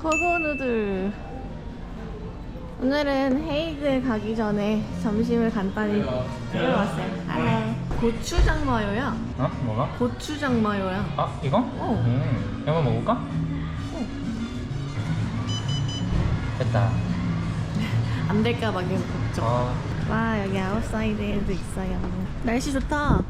버거 누들. 오늘은 헤이그 가기 전에 점심을 간단히 때려왔어요. 할래. 고추장 마요야. 어? 뭐가? 고추장 마요야. 아 이거? 이거 먹을까? 됐다. 안 될까 봐 계속 걱정. 와, 여기 아웃사이드에도 있어요. 날씨 좋다.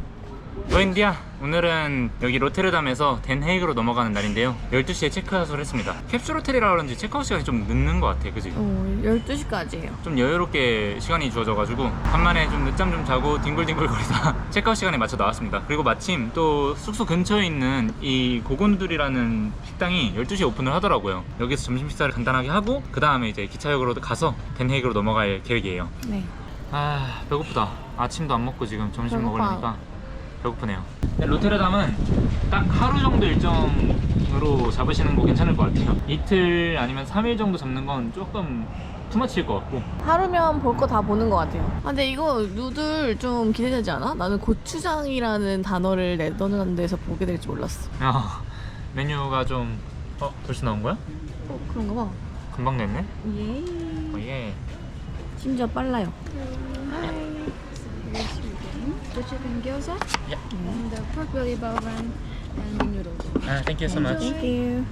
노인디야, 오늘은 여기 로테르담에서 덴헤이그로 넘어가는 날인데요. 12시에 체크아웃을 했습니다. 캡슐 호텔이라 그런지 체크아웃 시간이 좀 늦는 것 같아, 그지? 12시까지예요. 좀 여유롭게 시간이 주어져가지고 간만에 좀 늦잠 좀 자고 뒹굴뒹굴거리다 체크아웃 시간에 맞춰 나왔습니다. 그리고 마침 또 숙소 근처에 있는 이 고곤두리라는 식당이 12시에 오픈을 하더라고요. 여기서 점심 식사를 간단하게 하고 그 다음에 이제 기차역으로 가서 덴헤이그로 넘어갈 계획이에요. 네. 아, 배고프다. 아침도 안 먹고 지금 점심 배고파. 먹으려니까 배고프네요. 로테르담은 딱 하루 정도 일정으로 잡으시는 거 괜찮을 것 같아요. 이틀 아니면 3일 정도 잡는 건 조금 투머치일 것 같고. 하루면 볼 거 다 보는 것 같아요. 아, 근데 이거 누들 좀 기대되지 않아? 나는 고추장이라는 단어를 네덜란드 데서 보게 될 줄 몰랐어. 메뉴가 좀 벌써 나온 거야? 그런가 봐. 금방 됐네? 예. 예. 심지어 빨라요. The chicken gyoza Yeah. and the pork belly bao ran and the noodles. Thank you so much. 땡큐.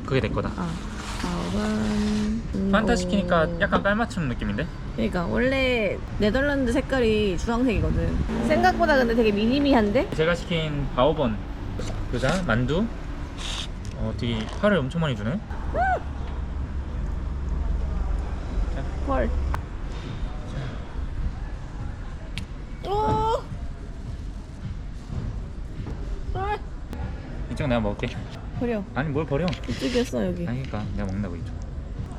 그게 내 거다. 가원. 판타 시키니까 약간 깔맞춤 느낌인데? 그러니까 원래 네덜란드 색깔이 주황색이거든. 생각보다 근데 되게 미니미한데? 제가 시킨 바오번 그자 만두. 되게 파를 엄청 많이 주네. 헐. 오! 아! 이쪽 내가 먹을게. 버려. 아니 뭘 버려? 이쪽이었어 여기. 아니 그니까 내가 먹는다고 이쪽.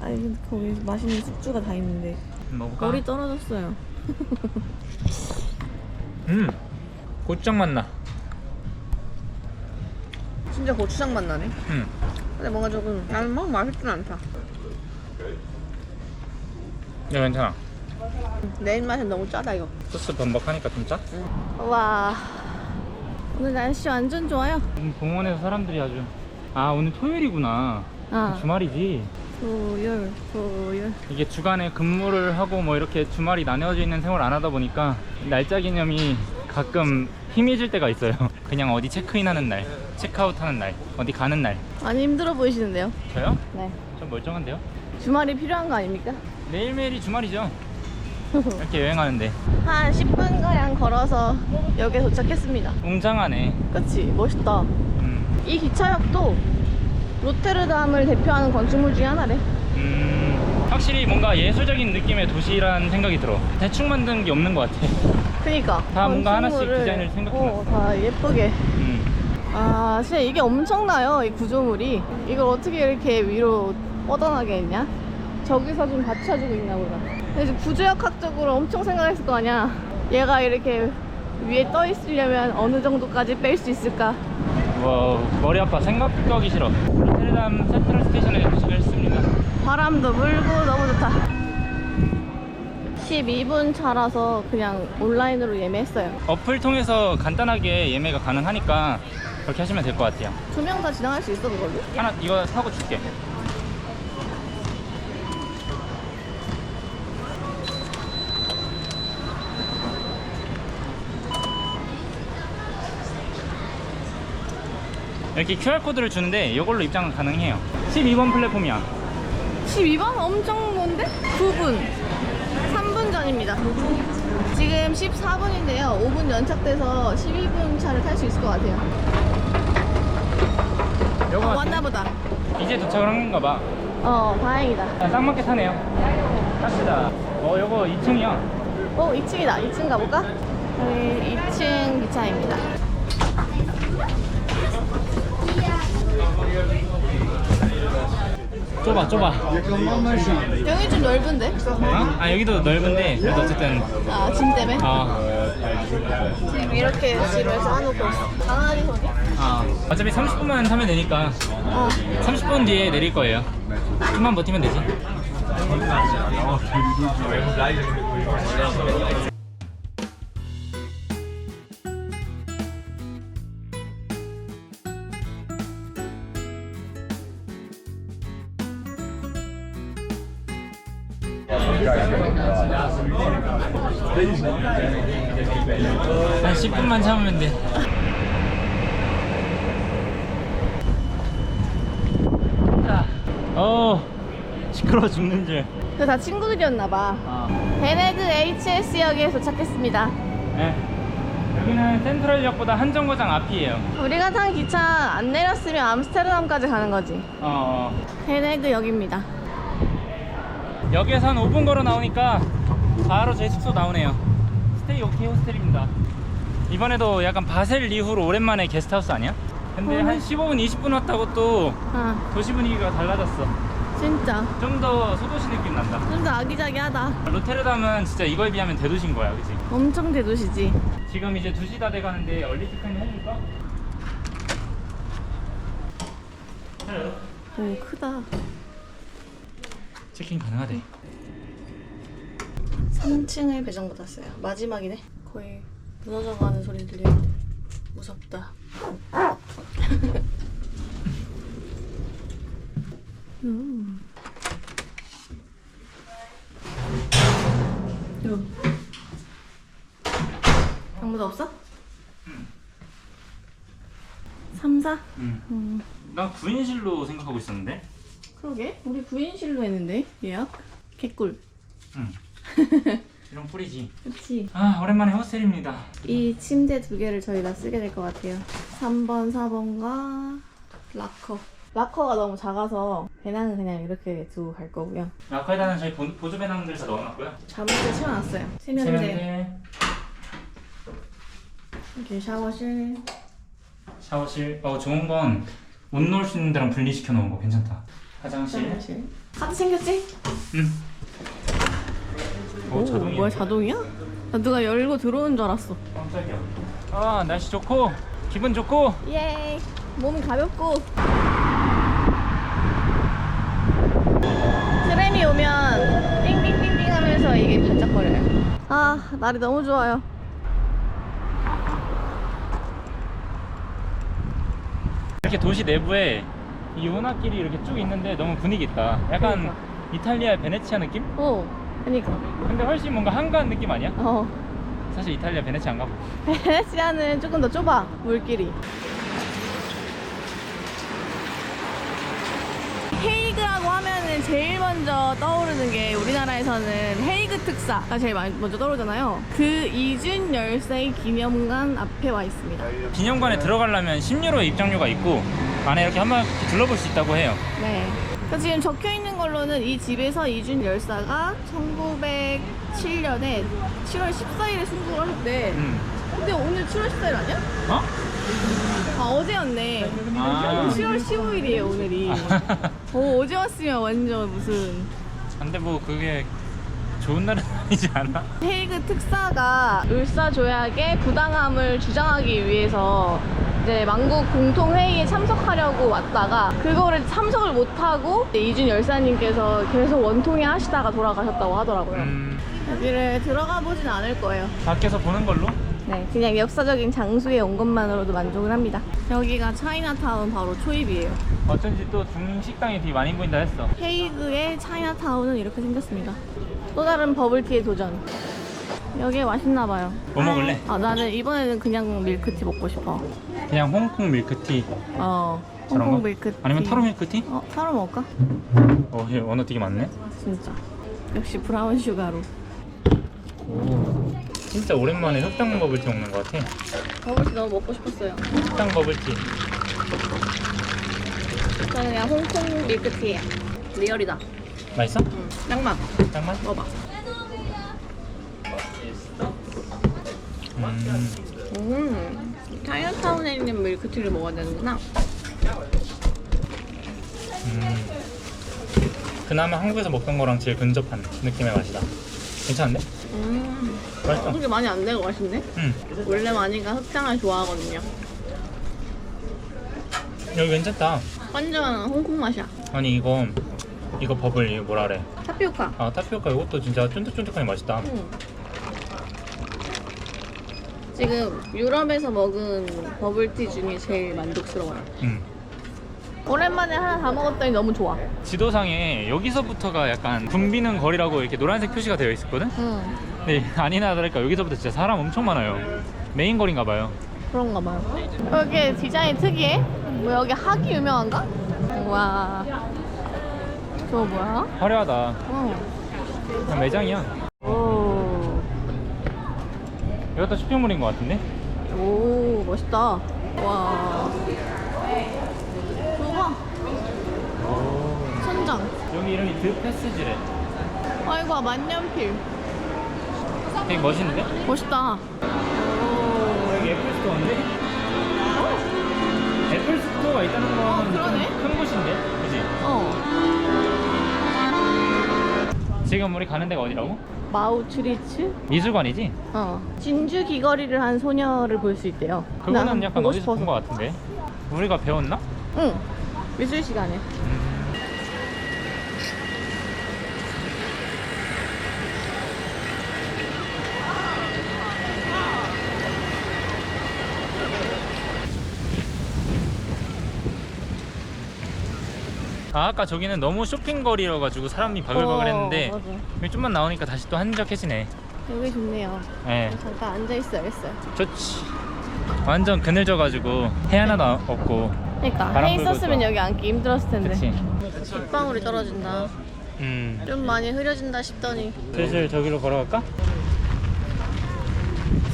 아니 근데 거기 맛있는 숙주가 다 있는데 먹을까? 머리 떨어졌어요. 고추장 맛나. 진짜 고추장 맛 나네. 근데 뭔가 조금 나는 막 맛있진 않다. 야 괜찮아. 내 입맛엔 너무 짜다 이거. 소스 범벅하니까 좀 짜? 와, 오늘 날씨 완전 좋아요. 공원에서 사람들이 아주. 오늘 토요일이구나. 주말이지. 토요일. 이게 주간에 근무를 하고 뭐 이렇게 주말이 나뉘어져 있는 생활 안 하다 보니까 날짜 개념이 가끔 희미해질 때가 있어요. 그냥 어디 체크인하는 날, 체크아웃하는 날, 어디 가는 날. 많이 힘들어 보이시는데요? 저요? 네. 좀 멀쩡한데요? 주말이 필요한 거 아닙니까? 매일매일이 주말이죠. 이렇게 여행하는데. 한 10분가량 걸어서 역에 도착했습니다. 웅장하네. 그치? 멋있다. 이 기차역도 로테르담을 대표하는 건축물 중에 하나래. 확실히 뭔가 예술적인 느낌의 도시라는 생각이 들어. 대충 만든 게 없는 것 같아. 그니까 다 뭔가 하나씩 건축물을, 디자인을 생각해놨어. 다 예쁘게. 진짜 이게 엄청나요, 이 구조물이. 이걸 어떻게 이렇게 위로 뻗어나게 했냐? 저기서 좀 받쳐주고 있나 보다. 근데 이제 구조역학적으로 엄청 생각했을 거 아니야. 얘가 이렇게 위에 떠 있으려면 어느 정도까지 뺄 수 있을까? 와, 머리 아파. 생각하기 싫어. 로테르담 센트럴 스테이션에 도착했습니다. 바람도 불고 너무 좋다. 12분 차라서 그냥 온라인으로 예매했어요. 어플 통해서 간단하게 예매가 가능하니까 그렇게 하시면 될 것 같아요. 2명 다 지나갈 수 있어, 그걸로? 하나 이거 사고 줄게. 이렇게 QR코드를 주는데 이걸로 입장 가능해요. 12번 플랫폼이야. 12번? 엄청 먼데? 9분. 3분 전입니다. 지금 14분인데요. 5분 연착돼서 12분 차를 탈 수 있을 것 같아요. 요거 왔나 보다. 이제 도착을 한 건가 봐. 다행이다. 딱 맞게 타네요. 갑시다. 요거 2층이야. 2층이다. 2층 가볼까? 여기 2층 기차입니다. 좁아. 여기 좀 넓은데? 여기도 넓은데 그래도 어쨌든 짐 때문에? 어. 이렇게 지루해서 안놓고 있어. 강아지 소리? 어차피 30분만 타면 되니까 30분 뒤에 내릴 거예요. 좀만 버티면 되지. 한 10분만 참으면 돼. 자, 시끄러워 죽는 줄. 그 다 친구들이었나봐. 베네드 HS역에 도착했습니다. 네. 여기는 센트럴역보다 한 정거장 앞이에요. 우리가 탄 기차 안 내렸으면 암스테르담까지 가는 거지. 베네드 역입니다. 역에서 한 5분 걸어 나오니까 바로 제 숙소 나오네요. 스테이 오케이 호스텔입니다. 이번에도 약간 바셀 이후로 오랜만에 게스트하우스 아니야? 근데 한 15분 20분 왔다고 또 도시 분위기가 달라졌어. 진짜 좀 더 소도시 느낌 난다. 좀 더 아기자기하다. 로테르담은 진짜 이거에 비하면 대도시인 거야, 그치? 엄청 대도시지. 지금 이제 2시 다 돼가는데 얼리 체크인 해줄까? 오, 크다. 체크인 가능하대. 3층을 배정받았어요. 마지막이네. 거의 무너져가는 소리 들리는데 무섭다. 아무도 없어? 3, 4? 난 9인실로 생각하고 있었는데? 그러게? 우리 9인실로 했는데 예약? 개꿀. 이런 꿀이지. 그치. 아, 오랜만에 호스텔입니다. 이 침대 2개를 저희가 쓰게 될 것 같아요. 3번, 4번과 락커. 락커가 너무 작아서 배낭은 그냥 이렇게 두고 갈 거고요. 아까에다는 저희 보조 배낭들 다 넣어놨고요. 잠옷을 채워놨어요. 세면대, 세면대, 이렇게 샤워실. 샤워실. 좋은 건 옷 넣을 수 있는 데랑 분리시켜 놓은 거 괜찮다. 화장실. 카드 챙겼지? 응. 오, 자동이야. 뭐야, 자동이야? 나 누가 열고 들어오는 줄 알았어. 깜짝이야. 아, 날씨 좋고 기분 좋고. 예. 몸 가볍고. 트램이 오면 띵띵띵띵 하면서 이게 반짝거려요. 아, 날이 너무 좋아요. 이렇게 도시 내부에 이 운하길이 이렇게 쭉 있는데 너무 분위기 있다. 약간 그러니까. 이탈리아 베네치아 느낌? 그러니까. 근데 훨씬 뭔가 한가한 느낌 아니야? 어. 사실 이탈리아 베네치아 안 가고. 베네치아는 조금 더 좁아, 물길이. 헤이그라고 하면은 제일 먼저 떠오르는 게 우리나라에서는 헤이그 특사가 제일 먼저 떠오르잖아요. 그 이준 열사의 기념관 앞에 와 있습니다. 기념관에 들어가려면 10유로 입장료가 있고 안에 이렇게 한 바퀴 둘러볼 수 있다고 해요. 네. 그래서 지금 적혀 있는 걸로는 이 집에서 이준 열사가 1907년에 7월 14일에 순국을 하셨대. 근데 오늘 7월 14일 아니야? 어? 아, 어제였네. 아. 7월 15일이에요, 오늘이. 어제 왔으면 완전 무슨. 근데 뭐 그게 좋은 날은 아니지 않아? 헤이그 특사가 울사조약의 부당함을 주장하기 위해서 이제 만국 공통회의에 참석하려고 왔다가 그거를 참석을 못하고 이준 열사님께서 계속 원통회 하시다가 돌아가셨다고 하더라고요. 여기를 들어가 보진 않을 거예요. 밖에서 보는 걸로? 네, 그냥 역사적인 장소에 온 것만으로도 만족을 합니다. 여기가 차이나타운 바로 초입이에요. 어쩐지 또 중식당이 되게 많이 보인다 했어. 헤이그의 차이나타운은 이렇게 생겼습니다. 또 다른 버블티의 도전. 여기 맛있나 봐요. 뭐 먹을래? 나는 이번에는 그냥 밀크티 먹고 싶어. 그냥 홍콩 밀크티 저런 거? 홍콩 밀크티. 아니면 타로 밀크티? 타로 먹을까? 얘 언어 되게 많네. 진짜. 역시 브라운 슈가로. 오, 진짜 오랜만에 흑당 버블티 먹는 것 같아. 버블티 너무 먹고 싶었어요. 흑당 버블티. 저는 그냥 홍콩 밀크티예요. 리얼이다. 맛있어? 응. 짱맛. 짱맛? 먹어봐. 차이나타운에 있는 밀크티를 먹어야 되는구나. 그나마 한국에서 먹던 거랑 제일 근접한 느낌의 맛이다. 괜찮은데? 맛있어. 그렇게 많이 안 되고 맛있네? 응. 원래 마니가 흑장을 좋아하거든요. 여기 괜찮다. 완전 홍콩 맛이야. 아니 이거 버블 이거 뭐라 그래? 타피오카. 타피오카 이것도 진짜 쫀득쫀득하니 맛있다. 지금 유럽에서 먹은 버블티 중에 제일 만족스러워요. 오랜만에 하나 다 먹었더니 너무 좋아. 지도상에 여기서부터가 약간 붐비는 거리라고 이렇게 노란색 표시가 되어 있었거든? 응. 네, 아니나 다를까 여기서부터 진짜 사람 엄청 많아요. 메인 거리인가 봐요. 그런가 봐요. 여기 디자인 특이해? 뭐 여기 학이 유명한가? 와. 저거 뭐야? 화려하다. 어. 매장이야. 오. 이것도 쇼핑몰인 것 같은데? 오, 멋있다. 와. 저거 봐. 천장. 여기 이름이 드 패스지래. 아이고, 만년필. 되게 멋있는데? 멋있다. 오. 여기 애플 스토어인데? 애플 스토어가 있다는 건 그러네. 큰 곳인데? 그치? 어. 지금 우리 가는 데가 어디라고? 마우츠리츠? 미술관이지? 어. 진주 귀걸이를 한 소녀를 볼 수 있대요. 그거는 난 약간 보고 어디서 본 싶어서. 것 같은데? 우리가 배웠나? 응. 미술 시간에. 아까 저기는 너무 쇼핑거리여가지고 사람이 바글바글 했는데 맞아. 여기 좀만 나오니까 다시 또 한적해지네. 여기 좋네요. 네, 잠깐 앉아 있어야겠어요. 좋지. 완전 그늘져가지고 해 하나도 없고. 그러니까 바람 해 불고 있었으면 또. 여기 앉기 힘들었을 텐데. 그치. 빗방울이 떨어진다. 좀 많이 흐려진다 싶더니 슬슬 저기로 걸어갈까?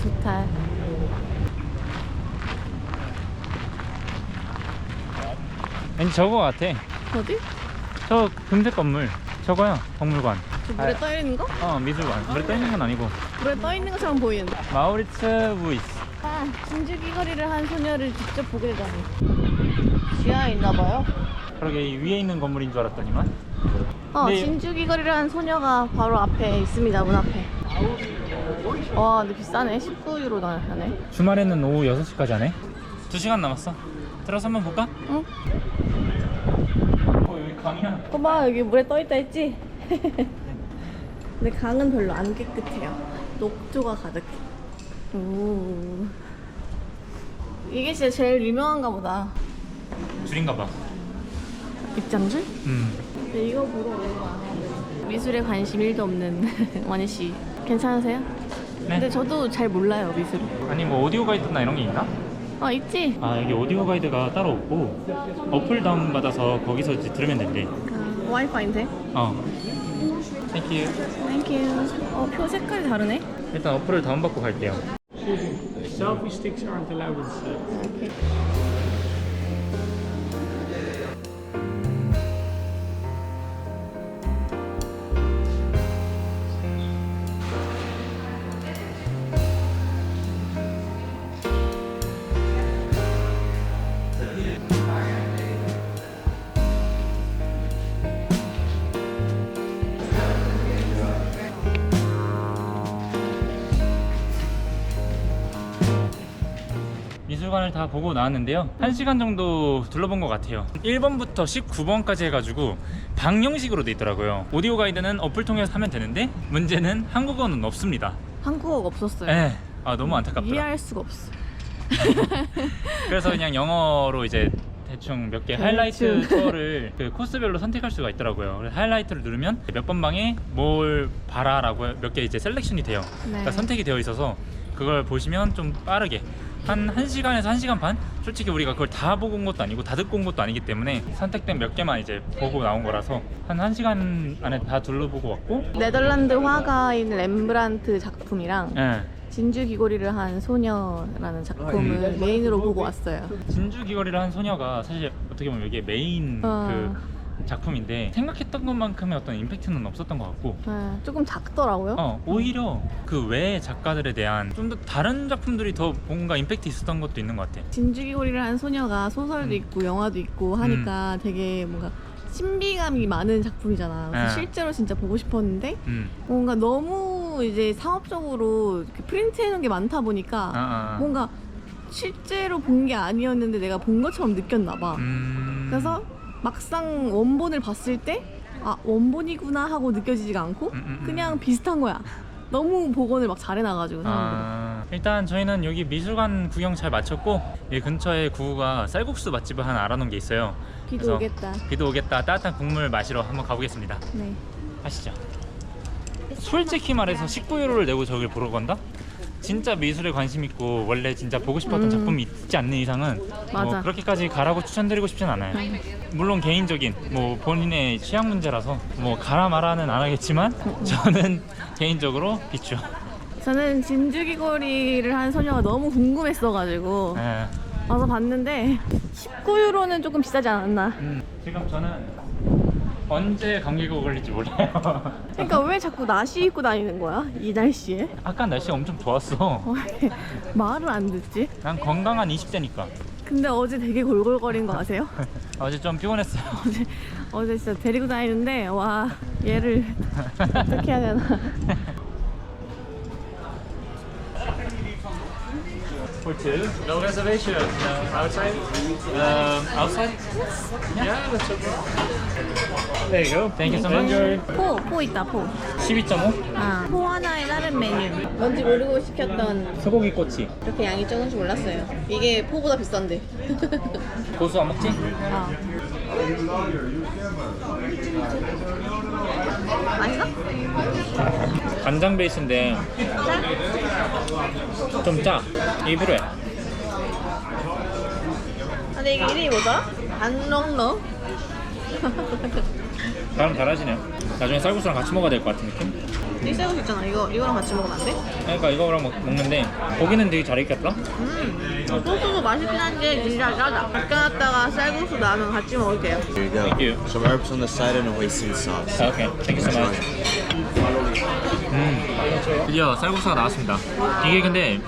좋다. 왠지 저거 같아. 어디? 저 금색 건물. 저거야, 박물관. 저 물에 떠 있는 거? 미술관. 물에 떠 있는 건 아니고. 물에 떠 있는 것처럼 보이는데. 마우리츠 부이스. 아, 진주 귀걸이를 한 소녀를 직접 보게 되다니. 지하에 있나 봐요. 그러게 이 위에 있는 건물인 줄 알았더니만. 네. 진주 귀걸이를 한 소녀가 바로 앞에 있습니다. 문 앞에. 와, 근데 비싸네. 19유로 하네. 주말에는 오후 6시까지 하네. 2시간 남았어. 들어서 한번 볼까? 응? 여기 강이야. 봐봐, 여기 물에 떠 있다 했지? 근데 강은 별로 안 깨끗해요. 녹조가 가득해. 오. 이게 진짜 제일 유명한가 보다. 줄인가 봐. 입장줄? 근데 이거 보러 오는 거야. 미술에 관심 1도 없는 원희 씨. 괜찮으세요? 네. 근데 저도 잘 몰라요, 미술. 아니 뭐 오디오 가이드나 이런 게 있나? 있지? 여기 오디오 가이드가 따로 없고 어플 다운 받아서 거기서 이제 들으면 된대. 와이파이인데? 땡큐. 땡큐. 표 색깔이 다르네? 일단 어플을 다운 받고 갈게요. Selfie sticks aren't allowed inside. 미술관을 다 보고 나왔는데요. 1시간 정도 둘러본 것 같아요. 1번부터 19번까지 해가지고 방 형식으로 돼 있더라고요. 오디오 가이드는 어플 통해서 하면 되는데 문제는 한국어는 없습니다. 한국어가 없었어요. 네. 너무 안타깝더라. 이해할 수가 없어. 그래서 그냥 영어로 이제 대충 몇 개 하이라이트 투어를 그 코스별로 선택할 수가 있더라고요. 그래서 하이라이트를 누르면 몇 번 방에 뭘 봐라라고 몇 개 이제 셀렉션이 돼요. 네. 그러니까 선택이 되어 있어서 그걸 보시면 좀 빠르게 한 1시간에서 1시간 반? 솔직히 우리가 그걸 다 보고 온 것도 아니고 다 듣고 온 것도 아니기 때문에 선택된 몇 개만 이제 보고 나온 거라서 한 1시간 안에 다 둘러보고 왔고. 네덜란드 화가인 렘브란트 작품이랑 예. 진주 귀걸이를 한 소녀라는 작품을 메인으로 보고 왔어요. 진주 귀걸이를 한 소녀가 사실 어떻게 보면 이게 메인 그 작품인데 생각했던 것만큼의 어떤 임팩트는 없었던 것 같고 조금 작더라고요. 오히려 그 외 작가들에 대한 좀 더 다른 작품들이 더 뭔가 임팩트 있었던 것도 있는 것 같아. 진주 귀걸이를 한 소녀가 소설도 있고 영화도 있고 하니까 되게 뭔가 신비감이 많은 작품이잖아. 그래서 실제로 진짜 보고 싶었는데 뭔가 너무 이제 상업적으로 이렇게 프린트해놓은 게 많다 보니까 뭔가 실제로 본 게 아니었는데 내가 본 것처럼 느꼈나 봐. 그래서 막상 원본을 봤을 때 원본이구나 하고 느껴지지가 않고 그냥 비슷한 거야. 너무 복원을 막 잘해놔가지고 사람들이. 일단 저희는 여기 미술관 구경 잘 마쳤고 이 근처에 구우가 쌀국수 맛집을 하나 알아놓은 게 있어요. 비도 그래서 오겠다. 비도 오겠다. 따뜻한 국물 마시러 한번 가보겠습니다. 네. 하시죠. 솔직히 말해서 19유로를 내고 저길 보러 간다? 진짜 미술에 관심 있고 원래 진짜 보고 싶었던 작품이 있지 않는 이상은 맞아. 뭐 그렇게까지 가라고 추천드리고 싶진 않아요. 물론 개인적인 뭐 본인의 취향 문제라서 뭐 가라 마라는 안 하겠지만 저는 개인적으로 비추. 저는 진주귀걸이를 한 소녀가 너무 궁금했어가지고 예. 와서 봤는데 19유로는 조금 비싸지 않았나. 지금 저는 언제 감기가 걸릴지 몰라요. 그러니까 왜 자꾸 나시 입고 다니는 거야? 이 날씨에? 아까 날씨가 엄청 좋았어. 왜 말을 안 듣지? 난 건강한 20대니까. 근데 어제 되게 골골거린 거 아세요? 어제 좀 피곤했어요. 어제 진짜 데리고 다니는데 와 얘를 어떻게 해야 되나. For two? No reservation. Outside? outside? Yeah, that's okay. There you go. Thank you so much. Enjoy. 포 있다 포. 12.5? 아, 포 하나에 다른 메뉴. 뭔지 모르고 시켰던 소고기 꼬치. 이렇게 양이 적은지 몰랐어요. 이게 포보다 비싼데. 고수 안 먹지? 아. 맛있어? 간장 베이스인데 좀 짜. 일부러 해. 근데 이게 이름이 뭐더라? 안렁러? 발음 잘하시네요. 나중에 쌀국수랑 같이 먹어야 될 것 같은 느낌? 이 쌀국수 있잖아. 이거랑 같이 먹으면 안 돼? 그러니까 이거랑 먹는데 고기는 되게 잘 익혔다? 소스도 맛있긴 한데 진짜 짜다. 아껴놨다가 쌀국수 나면 같이 먹을게요. Here you go. Thank you. Some herbs on the side and a hoisin sauce. 오케이. Thank you so much. 드디어 쌀국수가 나왔습니다. 이게 근데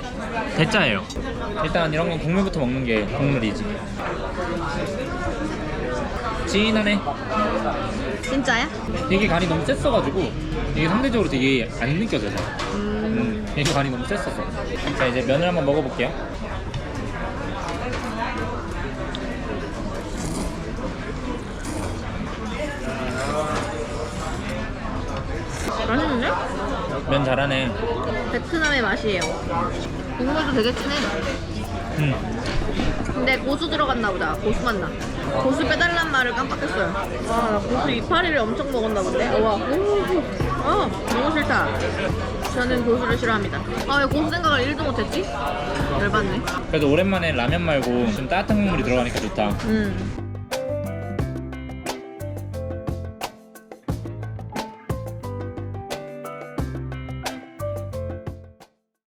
대짜예요. 일단 이런 건 국물부터 먹는 게 국물이지. 진하네. 진짜야? 되게 간이 너무 셌어가지고 이게 상대적으로 되게 안 느껴져서 이게 간이 너무 셌었어. 자 이제 면을 한번 먹어볼게요. 맛있는데? 면 잘하네. 베트남의 맛이에요. 국물도 되게 진해. 근데 고수 들어갔나 보다. 고수 맛나. 고수 빼달란 말을 깜빡했어요. 와, 나 고수 이파리를 엄청 먹었나 본데? 와, 너무 싫다. 저는 고수를 싫어합니다. 아, 왜 고수 생각을 1도 못했지? 열받네. 그래도 오랜만에 라면 말고 좀 따뜻한 국물이 들어가니까 좋다.